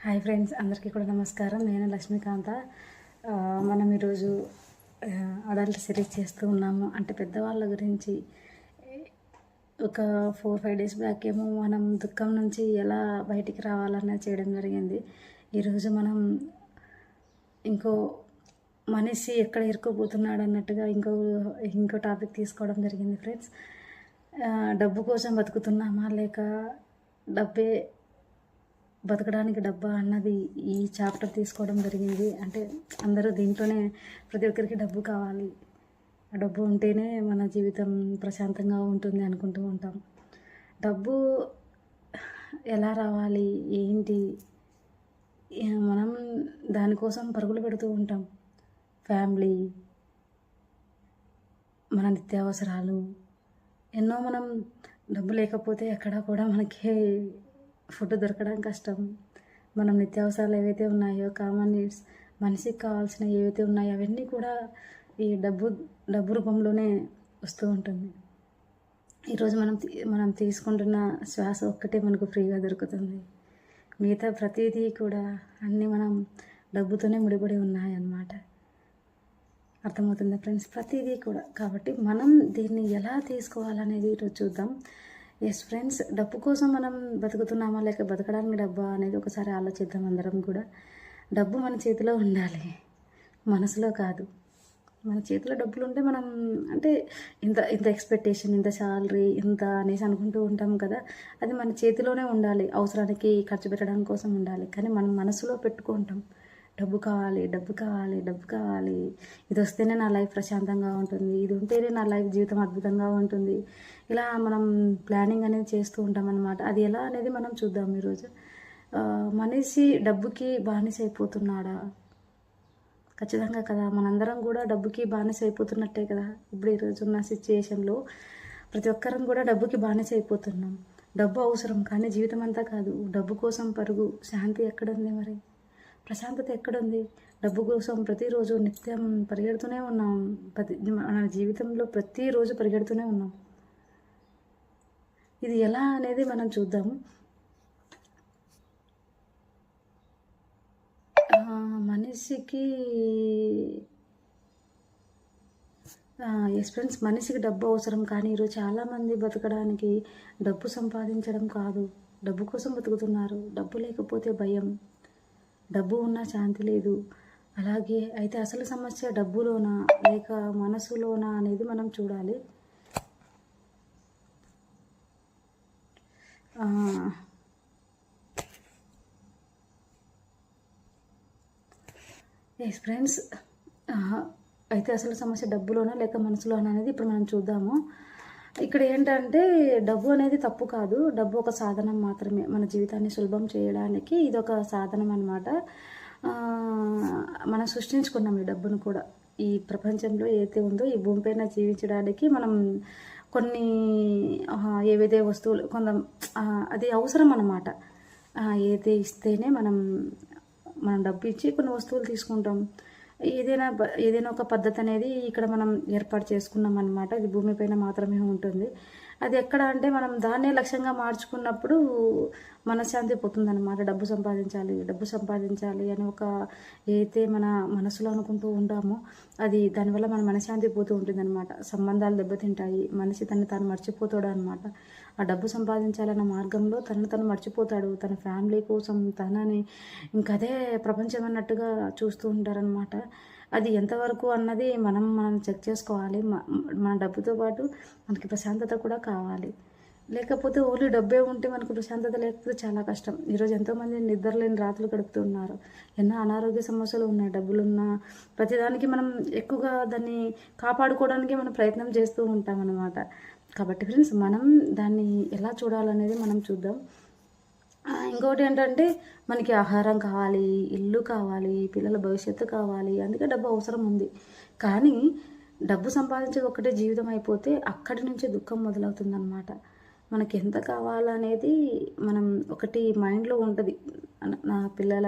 Hi friends, అందరికీ కూడా నమస్కారం. నేను లక్ష్మీకాంత. మనం ఈరోజు అడల్ట్ సిరీస్ చేస్తూ ఉన్నాము. అంటే పెద్దవాళ్ళ గురించి ఒక 4-5 డేస్ బ్యాక్ ఏమో మనం దుఃఖం నుంచి ఎలా బయటికి రావాలన్నది చేయడం జరిగింది. ఈరోజు మనం ఇంకో మనిషి ఎక్కడ ఇరుక్కుపోతున్నాడు అన్నట్టుగా ఇంకో టాపిక్ తీసుకోవడం జరిగింది ఫ్రెండ్స్. డబ్బు కోసం బతుకుతున్నామా లేక డబ్బే బతకడానికి డబ్బా అన్నది ఈ చాప్టర్ తీసుకోవడం జరిగింది. అంటే అందరూ దీంట్లోనే ప్రతి ఒక్కరికి డబ్బు కావాలి, ఆ డబ్బు ఉంటేనే మన జీవితం ప్రశాంతంగా ఉంటుంది అనుకుంటూ ఉంటాం. డబ్బు ఎలా రావాలి ఏంటి, మనం దానికోసం పరుగులు పెడుతూ ఉంటాం. ఫ్యామిలీ, మన నిత్యావసరాలు ఎన్నో. మనం డబ్బు లేకపోతే ఎక్కడ కూడా మనకి ఫుడ్ దొరకడం కష్టం. మనం నిత్యావసరాలు ఏవైతే ఉన్నాయో, కామన్ నీడ్స్, మనిషికి కావాల్సిన ఏవైతే ఉన్నాయో అవన్నీ కూడా ఈ డబ్బు రూపంలోనే వస్తూ ఉంటుంది. ఈరోజు మనం తీసుకుంటున్న శ్వాస ఒక్కటే మనకు ఫ్రీగా దొరుకుతుంది. మిగతా ప్రతిదీ కూడా అన్నీ మనం డబ్బుతోనే ముడిపడి ఉన్నాయన్నమాట. అర్థమవుతుందా ఫ్రెండ్స్? ప్రతిదీ కూడా. కాబట్టి మనం దీన్ని ఎలా తీసుకోవాలనేది ఈరోజు చూద్దాం. ఎస్ ఫ్రెండ్స్, డబ్బు కోసం మనం బతుకుతున్నామా లేక బతకడానికి డబ్బా అనేది ఒకసారి ఆలోచిద్దాం అందరం కూడా. డబ్బు మన చేతిలో ఉండాలి, మనసులో కాదు. మన చేతిలో డబ్బులు ఉంటే మనం అంటే ఇంత ఇంత ఎక్స్పెక్టేషన్, ఇంత శాలరీ, ఇంత అనేసి అనుకుంటూ ఉంటాం కదా. అది మన చేతిలోనే ఉండాలి, అవసరానికి ఖర్చు పెట్టడం కోసం ఉండాలి. కానీ మనం మనసులో పెట్టుకుంటాం, డబ్బు కావాలి, డబ్బు కావాలి, డబ్బు కావాలి, ఇది వస్తేనే నా లైఫ్ ప్రశాంతంగా ఉంటుంది, ఇది ఉంటేనే నా లైఫ్ జీవితం అద్భుతంగా ఉంటుంది. ఇలా మనం ప్లానింగ్ అనేది చేస్తూ ఉంటాం అన్నమాట. అది ఎలా అనేది మనం చూద్దాం ఈరోజు. మనిషి డబ్బుకి బానిస అయిపోతున్నాడా? ఖచ్చితంగా కదా. మనందరం కూడా డబ్బుకి బానిస అయిపోతున్నట్టే కదా. ఇప్పుడు ఈరోజు ఉన్న సిచ్యుయేషన్లో ప్రతి ఒక్కరం కూడా డబ్బుకి బానిస అయిపోతున్నాం. డబ్బు అవసరం, కానీ జీవితం అంతా కాదు. డబ్బు కోసం పరుగు. శాంతి ఎక్కడుంది మరి? ప్రశాంతత ఎక్కడుంది? డబ్బు కోసం ప్రతిరోజు నిత్యం పరిగెడుతూనే ఉన్నాం. మన జీవితంలో ప్రతిరోజు పరిగెడుతూనే ఉన్నాం. ఇది ఎలా అనేది మనం చూద్దాము. మనిషికి ఎస్ ఫ్రెండ్స్, మనిషికి డబ్బు అవసరం, కానీ ఈరోజు చాలామంది బతకడానికి డబ్బు సంపాదించడం కాదు, డబ్బు కోసం బతుకుతున్నారు. డబ్బు లేకపోతే భయం, డబ్బు ఉన్నా శాంతి లేదు. అలాగే అయితే అసలు సమస్య డబ్బులోనా లేక మనసులోనా అనేది మనం చూడాలి. ఎస్ ఫ్రెండ్స్, అయితే అసలు సమస్య డబ్బులోనా లేక మనసులోనా అనేది ఇప్పుడు మనం చూద్దాము. ఇక్కడ ఏంటంటే డబ్బు అనేది తప్పు కాదు, డబ్బు ఒక సాధనం మాత్రమే. మన జీవితాన్ని సులభం చేయడానికి ఇది ఒక సాధనం అన్నమాట. మనం సృష్టించుకున్నాం ఈ డబ్బును కూడా. ఈ ప్రపంచంలో ఏదైతే ఉందో ఈ భూమిపైన జీవించడానికి మనం కొన్ని ఏవైతే వస్తువులు అది అవసరం అన్నమాట. ఏదైతే ఇస్తేనే మనం డబ్బు ఇచ్చి కొన్ని వస్తువులు తీసుకుంటాం. ఏదైనా ఒక పద్ధతి అనేది ఇక్కడ మనం ఏర్పాటు చేసుకున్నాం అన్నమాట. ఇది భూమిపైన మాత్రమే ఉంటుంది. అది ఎక్కడ అంటే మనం దాన్నే లక్ష్యంగా మార్చుకున్నప్పుడు మనశ్శాంతి పోతుందన్నమాట. డబ్బు సంపాదించాలి, డబ్బు సంపాదించాలి అని ఏదైతే మన మనసులో అనుకుంటూ ఉంటామో అది దానివల్ల మన మనశ్శాంతి పోతూ ఉంటుంది అనమాట. సంబంధాలు దెబ్బతింటాయి, మనిషి తాను మర్చిపోతాడు అనమాట. ఆ డబ్బు సంపాదించాలన్న మార్గంలో తను మర్చిపోతాడు. తన ఫ్యామిలీ కోసం తనని ఇంకదే ప్రపంచం అన్నట్టుగా చూస్తూ ఉంటారనమాట. అది ఎంతవరకు అన్నది మనం చెక్ చేసుకోవాలి. మన డబ్బుతో పాటు మనకి ప్రశాంతత కూడా కావాలి. లేకపోతే ఓన్లీ డబ్బే ఉంటే మనకు ప్రశాంతత లేకపోతే చాలా కష్టం. ఈరోజు ఎంతోమంది నిద్రలేని రాత్రులు గడుపుతున్నారు. ఎన్నో అనారోగ్య సమస్యలు ఉన్నాయి. డబ్బులున్న ప్రతిదానికి మనం ఎక్కువగా దాన్ని కాపాడుకోవడానికి మనం ప్రయత్నం చేస్తూ ఉంటాం అన్నమాట. కాబట్టి ఫ్రెండ్స్, మనం దాన్ని ఎలా చూడాలనేది మనం చూద్దాం. ఇంకోటి ఏంటంటే మనకి ఆహారం కావాలి, ఇల్లు కావాలి, పిల్లల భవిష్యత్తు కావాలి, అందుకే డబ్బు అవసరం ఉంది. కానీ డబ్బు సంపాదించేది ఒక్కటే జీవితం అయిపోతే అక్కడి నుంచే దుఃఖం మొదలవుతుందన్నమాట. మనకి ఎంత కావాలనేది మనం ఒకటి మైండ్లో ఉంటుంది. నా పిల్లల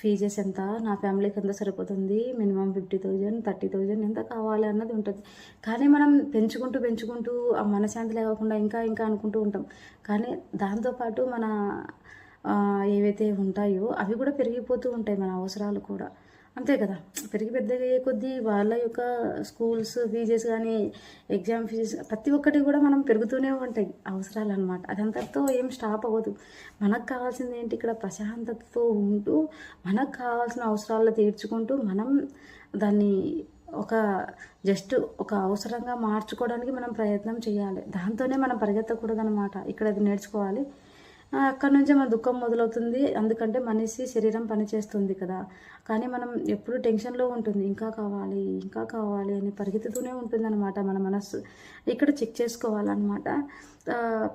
ఫీజెస్ ఎంత, నా ఫ్యామిలీకి ఎంత సరిపోతుంది, మినిమం 50,000 30,000 ఎంత కావాలి అన్నది ఉంటుంది. కానీ మనం పెంచుకుంటూ ఆ మనశ్శాంతి లేకుండా ఇంకా అనుకుంటూ ఉంటాం. కానీ దాంతోపాటు మన ఏవైతే ఉంటాయో అవి కూడా పెరిగిపోతూ ఉంటాయి, మన అవసరాలు కూడా అంతే కదా. పెరిగి పెద్దగా అయ్యే కొద్దీ వాళ్ళ యొక్క స్కూల్స్ ఫీజెస్ కానీ, ఎగ్జామ్ ఫీజెస్ ప్రతి ఒక్కటి కూడా మనం పెరుగుతూనే ఉంటాయి అవసరాలు అనమాట. అదంతటితో ఏం స్టాప్ అవ్వదు. మనకు కావాల్సింది ఏంటి, ఇక్కడ ప్రశాంతతతో ఉంటూ మనకు కావాల్సిన అవసరాలు తీర్చుకుంటూ మనం దాన్ని ఒక జస్ట్ ఒక అవసరంగా మార్చుకోవడానికి మనం ప్రయత్నం చేయాలి. దాంతోనే మనం పరిగెత్తకూడదు అనమాట. ఇక్కడ అది నేర్చుకోవాలి. అక్కడి నుంచే మన దుఃఖం మొదలవుతుంది. అందుకంటే మనిషి శరీరం పనిచేస్తుంది కదా, కానీ మనం ఎప్పుడు టెన్షన్లో ఉంటుంది, ఇంకా కావాలి ఇంకా కావాలి అని పరిగెత్తుతూనే ఉంటుందన్నమాట మన మనస్సు. ఇక్కడ చెక్ చేసుకోవాలన్నమాట.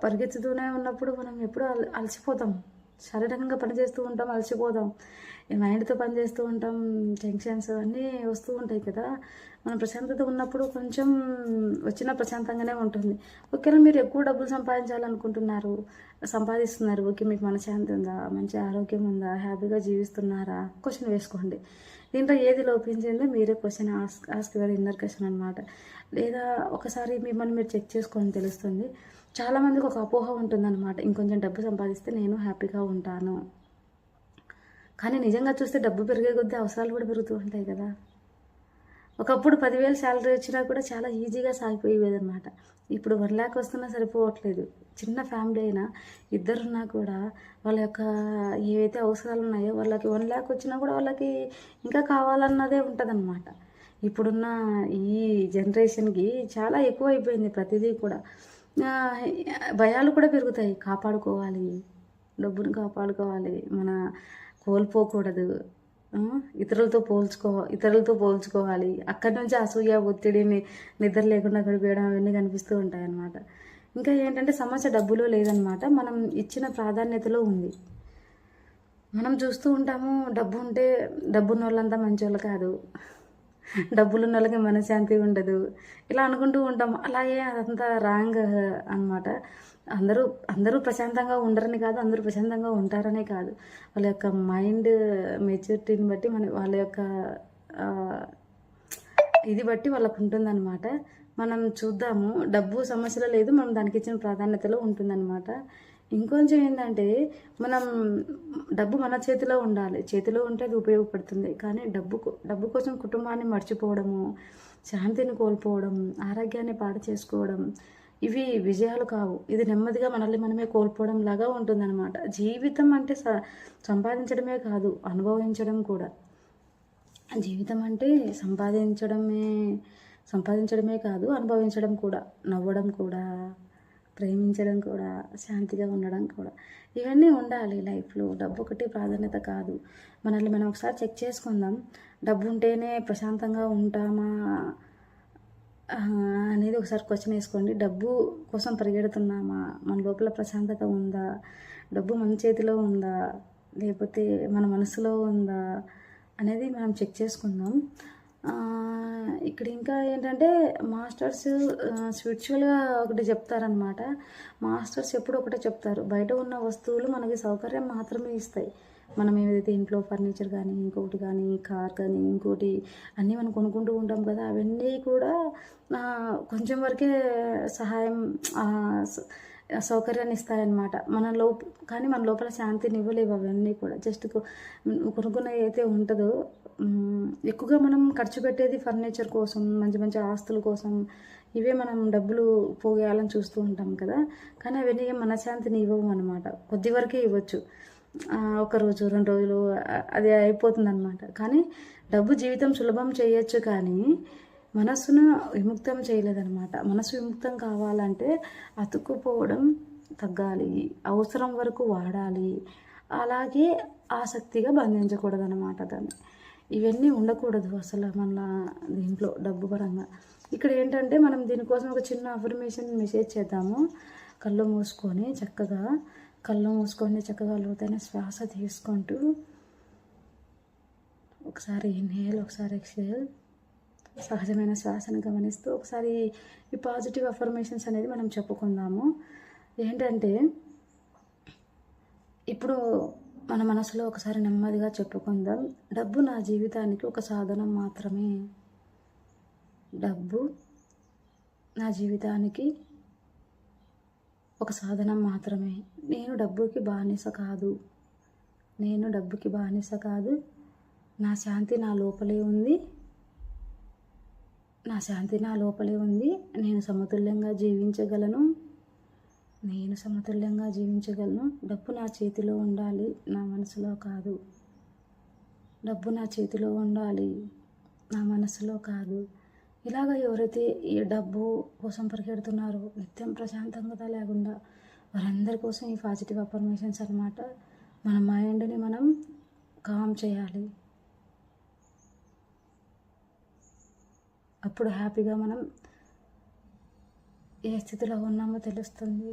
పరిగెత్తుతూనే ఉన్నప్పుడు మనం ఎప్పుడు అలసిపోతాం, శారీరకంగా పనిచేస్తూ ఉంటాం, అలసిపోతాం, మైండ్తో పనిచేస్తూ ఉంటాం, టెన్షన్స్ అన్నీ వస్తూ ఉంటాయి కదా. మనం ప్రశాంతత ఉన్నప్పుడు కొంచెం వచ్చిన ప్రశాంతంగానే ఉంటుంది. ఒకవేళ మీరు ఎక్కువ డబ్బులు సంపాదిస్తున్నారు, ఓకే, మీకు మనశ్శాంతి ఉందా, మంచి ఆరోగ్యం ఉందా, హ్యాపీగా జీవిస్తున్నారా, క్వశ్చన్ వేసుకోండి. దీంట్లో ఏది లోపించిందో మీరే question ask your inner question అనమాట. లేదా ఒకసారి మిమ్మల్ని మీరు చెక్ చేసుకొని తెలుస్తుంది. చాలామందికి ఒక అపోహ ఉంటుందన్నమాట, ఇంకొంచెం డబ్బు సంపాదిస్తే నేను హ్యాపీగా ఉంటాను. కానీ నిజంగా చూస్తే డబ్బు పెరిగే కొద్దీ అవసరాలు కూడా పెరుగుతూ ఉంటాయి కదా. ఒకప్పుడు 10,000 శాలరీ వచ్చినా కూడా చాలా ఈజీగా సాగిపోయేదన్నమాట. ఇప్పుడు 1,00,000 వస్తున్నా సరిపోవట్లేదు. చిన్న ఫ్యామిలీ అయినా ఇద్దరున్నా కూడా వాళ్ళ యొక్క ఏవైతే అవసరాలు ఉన్నాయో వాళ్ళకి 1,00,000 వచ్చినా కూడా వాళ్ళకి ఇంకా కావాలన్నదే ఉంటుందన్నమాట. ఇప్పుడున్న ఈ జనరేషన్కి చాలా ఎక్కువ అయిపోయింది ప్రతిదీ కూడా. భయాలు కూడా పెరుగుతాయి. కాపాడుకోవాలి, డబ్బును కాపాడుకోవాలి, మన కోల్పోకూడదు, ఇతరులతో పోల్చుకోవాలి. అక్కడి నుంచి అసూయ, ఒత్తిడిని, నిద్ర లేకుండా గడిపేయడం అవన్నీ కనిపిస్తూ ఉంటాయి అన్నమాట. ఇంకా ఏంటంటే సమస్య డబ్బులో లేదనమాట, మనం ఇచ్చిన ప్రాధాన్యతలో ఉంది. మనం చూస్తూ ఉంటాము, డబ్బు ఉంటే డబ్బున్న వాళ్ళంతా మంచోళ్ళు కాదు, డబ్బులున్న వాళ్ళకి మనశ్శాంతి ఉండదు, ఇలా అనుకుంటూ ఉంటాం. అలాగే అదంతా రాంగ్ అనమాట. అందరూ ప్రశాంతంగా ఉండరని కాదు, అందరూ ప్రశాంతంగా ఉంటారనే కాదు. వాళ్ళ యొక్క మైండ్ మెచ్యూరిటీని బట్టి వాళ్ళ యొక్క ఇది బట్టి వాళ్ళకు ఉంటుందన్నమాట. మనం చూద్దాము, డబ్బు సమస్యలో లేదు, మనం దానికి ఇచ్చిన ప్రాధాన్యతలో ఉంటుందన్నమాట. ఇంకొంచెం ఏంటంటే మనం డబ్బు మన చేతిలో ఉండాలి, చేతిలో ఉంటే అది ఉపయోగపడుతుంది. కానీ డబ్బు కోసం కుటుంబాన్ని మర్చిపోవడము, శాంతిని కోల్పోవడం, ఆరోగ్యాన్ని పాడు చేసుకోవడం, ఇవి విజయాలు కావు. ఇది నెమ్మదిగా మనల్ని మనమే కోల్పోవడం లాగా ఉంటుందన్నమాట. జీవితం అంటే సంపాదించడమే కాదు, అనుభవించడం కూడా. జీవితం అంటే సంపాదించడమే కాదు, అనుభవించడం కూడా, నవ్వడం కూడా, ప్రేమించడం కూడా, శాంతిగా ఉండడం కూడా, ఇవన్నీ ఉండాలి లైఫ్లో. డబ్బు ఒకటి ప్రాధాన్యత కాదు. మనల్ని మనం ఒకసారి చెక్ చేసుకుందాం. డబ్బు ఉంటేనే ప్రశాంతంగా ఉంటామా అనేది ఒకసారి క్వశ్చన్ వేసుకోండి. డబ్బు కోసం పరిగెడుతున్నామా, మన లోపల ప్రశాంతత ఉందా, డబ్బు మన చేతిలో ఉందా, లేకపోతే మన మనసులో ఉందా అనేది మనం చెక్ చేసుకుందాం. ఇక్కడ ఇంకా ఏంటంటే మాస్టర్స్ స్పిరిచువల్గా ఒకటి చెప్తారనమాట. మాస్టర్స్ ఎప్పుడు ఒకటే చెప్తారు, బయట ఉన్న వస్తువులు మనకి సౌకర్యం మాత్రమే ఇస్తాయి. మనం ఏదైతే ఇంట్లో ఫర్నిచర్ కానీ, ఇంకొకటి కానీ, కార్ కానీ, ఇంకోటి అన్నీ మనం కొనుక్కుంటూ ఉంటాం కదా, అవన్నీ కూడా కొంచెం వరకే సహాయం సౌకర్యాన్ని ఇస్తాయన్నమాట కానీ మన లోపల శాంతిని ఇవ్వలేవు అవన్నీ కూడా. జస్ట్ కొనుక్కున్న అయితే ఉంటుందో, ఎక్కువగా మనం ఖర్చు పెట్టేది ఫర్నిచర్ కోసం, మంచి మంచి ఆస్తుల కోసం, ఇవే మనం డబ్బులు పోగేయాలని చూస్తూ ఉంటాం కదా. కానీ అవన్నీ మనశ్శాంతిని ఇవ్వవు అనమాట. కొద్ది వరకే ఇవ్వచ్చు, 1 రోజు 2 రోజులు అది అయిపోతుంది అనమాట. కానీ డబ్బు జీవితం సులభం చేయొచ్చు, కానీ మనస్సును విముక్తం చేయలేదన్నమాట. మనసు విముక్తం కావాలంటే అతుక్కుపోవడం తగ్గాలి, అవసరం వరకు వాడాలి, అలాగే ఆసక్తిగా బంధించకూడదు అనమాట దాన్ని. ఇవన్నీ ఉండకూడదు అసలు మన దీంట్లో డబ్బు పరంగా. ఇక్కడ ఏంటంటే మనం దీనికోసం ఒక చిన్న అఫర్మేషన్ మెసేజ్ చేద్దాము. కళ్ళు మూసుకొని చక్కగా లోతైన శ్వాస తీసుకుంటూ, ఒకసారి ఇన్హేల్, ఒకసారి ఎక్స్హేల్, సహజమైన శ్వాసను గమనిస్తూ ఒకసారి ఈ పాజిటివ్ అఫర్మేషన్స్ అనేది మనం చెప్పుకుందాము. ఏంటంటే ఇప్పుడు మన మనసులో ఒకసారి నెమ్మదిగా చెప్పుకుందాం, డబ్బు నా జీవితానికి ఒక సాధనం మాత్రమే. డబ్బు నా జీవితానికి ఒక సాధనం మాత్రమే. నేను డబ్బుకి బానిస కాదు. నేను డబ్బుకి బానిస కాదు, నా శాంతి నా లోపలే ఉంది, నా శాంతి నా లోపలే ఉంది, నేను సమతుల్యంగా జీవించగలను, నేను సమతుల్యంగా జీవించగలను. డబ్బు నా చేతిలో ఉండాలి, నా మనసులో కాదు. డబ్బు నా చేతిలో ఉండాలి, నా మనసులో కాదు. ఇలాగ ఎవరైతే ఈ డబ్బు కోసం పరిగెడుతున్నారో నిత్యం ప్రశాంతంగా లేకుండా వారందరి కోసం ఈ పాజిటివ్ అఫర్మేషన్స్ అన్నమాట. మన మైండ్ని మనం కామ్ చేయాలి. అప్పుడు హ్యాపీగా మనం ఏ స్థితిలో ఉన్నామో తెలుస్తుంది.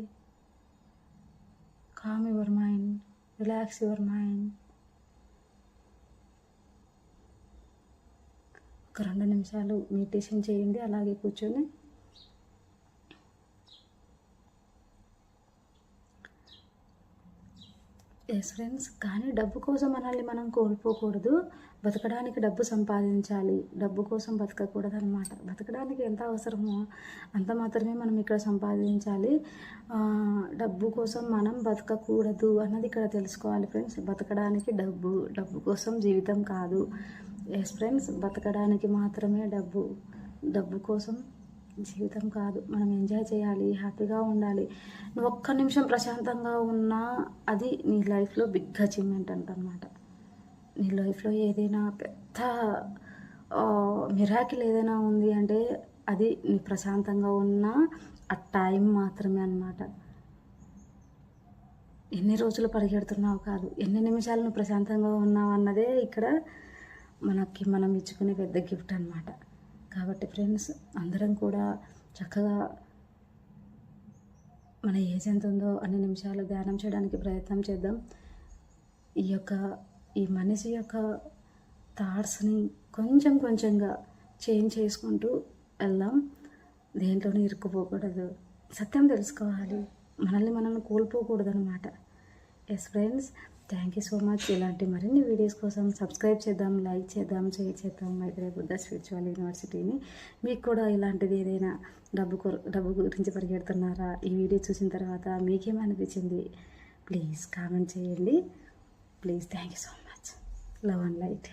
Calm your mind, relax your mind. ఒక 2 నిమిషాలు మెడిటేషన్ చేయండి అలాగే కూర్చొని. ఎస్ ఫ్రెండ్స్, కానీ డబ్బు కోసం మనల్ని మనం కోల్పోకూడదు. బతకడానికి డబ్బు సంపాదించాలి, డబ్బు కోసం బతకకూడదు అనమాట. బతకడానికి ఎంత అవసరమో అంత మాత్రమే మనం ఇక్కడ సంపాదించాలి. డబ్బు కోసం మనం బతకకూడదు అన్నది ఇక్కడ తెలుసుకోవాలి ఫ్రెండ్స్. బతకడానికి డబ్బు, డబ్బు కోసం జీవితం కాదు. ఎస్ ఫ్రెండ్స్, బతకడానికి మాత్రమే డబ్బు, డబ్బు కోసం జీవితం కాదు. మనం ఎంజాయ్ చేయాలి, హ్యాపీగా ఉండాలి. నువ్వు ఒక్క నిమిషం ప్రశాంతంగా ఉన్నా అది నీ లైఫ్లో బిగ్ అచీవ్మెంట్ అంటన్నమాట. నీ లైఫ్లో ఏదైనా పెద్ద మిరాకిల్ ఏదైనా ఉంది అంటే అది నీ ప్రశాంతంగా ఉన్న ఆ టైం మాత్రమే అన్నమాట. ఎన్ని రోజులు పరిగెడుతున్నావు కాదు, ఎన్ని నిమిషాలు నువ్వు ప్రశాంతంగా ఉన్నావు అన్నదే ఇక్కడ మనం ఇచ్చుకునే పెద్ద గిఫ్ట్ అన్నమాట. కాబట్టి ఫ్రెండ్స్, అందరం కూడా చక్కగా మన ఏజ్ ఎంత ఉందో అన్ని నిమిషాలు ధ్యానం చేయడానికి ప్రయత్నం చేద్దాం. ఈ మనిషి యొక్క థాట్స్ని కొంచెం కొంచెంగా చేంజ్ చేసుకుంటూ వెళ్దాం. దేంట్లోనే ఇరుక్కుపోకూడదు, సత్యం తెలుసుకోవాలి, మనల్ని మనం కోల్పోకూడదు అనమాట. Yes friends, thank you so much. ఇలాంటి మరిన్ని వీడియోస్ కోసం సబ్స్క్రైబ్ చేద్దాం, లైక్ చేద్దాం, షేర్ చేద్దాం మైత్రేయ బుద్ధ స్పిరిచువల్ యూనివర్సిటీని. మీకు కూడా ఇలాంటిది ఏదైనా డబ్బు గురించి పరిగెడుతున్నారా? ఈ వీడియో చూసిన తర్వాత మీకేమనిపించింది ప్లీజ్ కామెంట్ చేయండి. Please, thank you so much. Love and light.